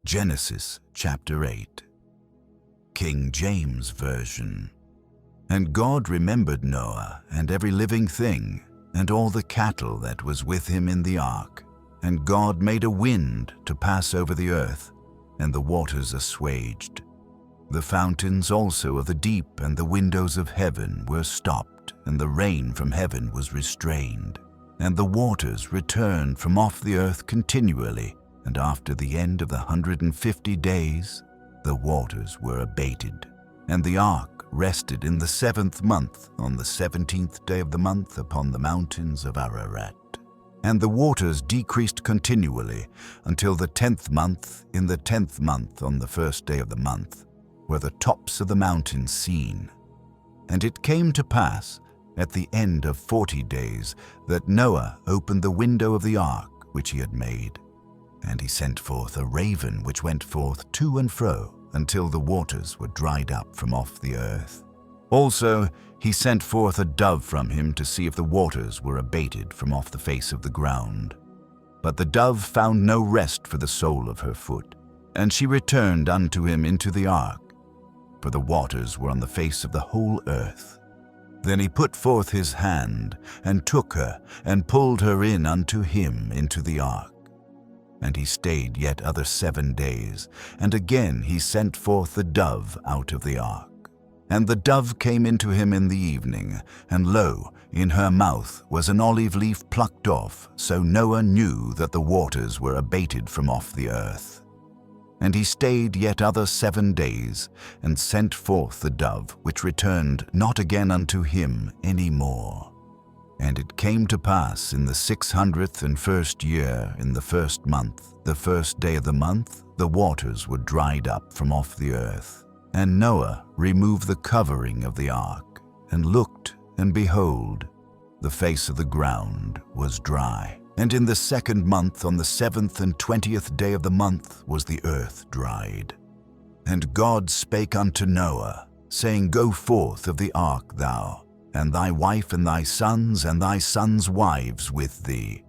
Genesis chapter 8. King James Version. And God remembered Noah and every living thing, and all the cattle that was with him in the ark. And God made a wind to pass over the earth, and the waters assuaged. The fountains also of the deep and the windows of heaven were stopped, and the rain from heaven was restrained. And the waters returned from off the earth continually, and after the end of the 150 days, the waters were abated. And the ark rested in the 7th month, on the 17th day of the month, upon the mountains of Ararat. And the waters decreased continually, until the 10th month. In the 10th month, on the 1st day of the month, were the tops of the mountains seen. And it came to pass, at the end of 40 days, that Noah opened the window of the ark which he had made. And he sent forth a raven which went forth to and fro, until the waters were dried up from off the earth. Also he sent forth a dove from him to see if the waters were abated from off the face of the ground. But the dove found no rest for the sole of her foot, and she returned unto him into the ark, for the waters were on the face of the whole earth. Then he put forth his hand, and took her, and pulled her in unto him into the ark. And he stayed yet other 7 days, and again he sent forth the dove out of the ark. And the dove came into him in the evening, and lo, in her mouth was an olive leaf plucked off, so Noah knew that the waters were abated from off the earth. And he stayed yet other 7 days, and sent forth the dove, which returned not again unto him any more. And it came to pass in the 601st year, in the 1st month, the 1st day of the month, the waters were dried up from off the earth. And Noah removed the covering of the ark, and looked, and behold, the face of the ground was dry. And in the 2nd month, on the 7th and 20th day of the month, was the earth dried. And God spake unto Noah, saying, Go forth of the ark thou, and thy wife, and thy sons' wives with thee.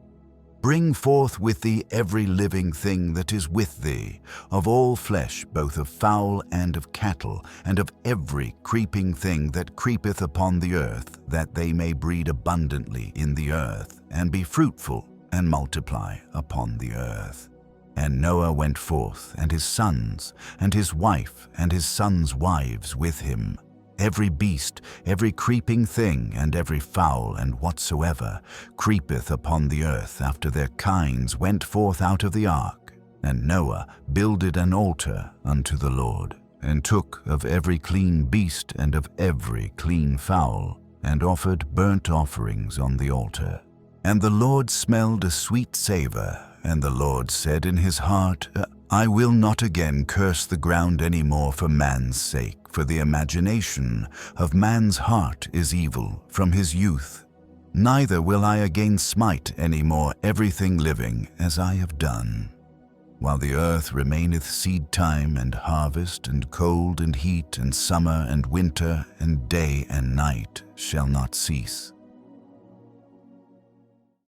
Bring forth with thee every living thing that is with thee, of all flesh, both of fowl and of cattle, and of every creeping thing that creepeth upon the earth, that they may breed abundantly in the earth, and be fruitful, and multiply upon the earth. And Noah went forth, and his sons, and his wife, and his sons' wives with him. Every beast, every creeping thing, and every fowl, and whatsoever creepeth upon the earth after their kinds went forth out of the ark. And Noah builded an altar unto the Lord, and took of every clean beast and of every clean fowl, and offered burnt offerings on the altar. And the Lord smelled a sweet savor, and the Lord said in his heart, I will not again curse the ground any more for man's sake, for the imagination of man's heart is evil from his youth. Neither will I again smite any more everything living as I have done. While the earth remaineth seed time and harvest, and cold and heat, and summer and winter, and day and night shall not cease.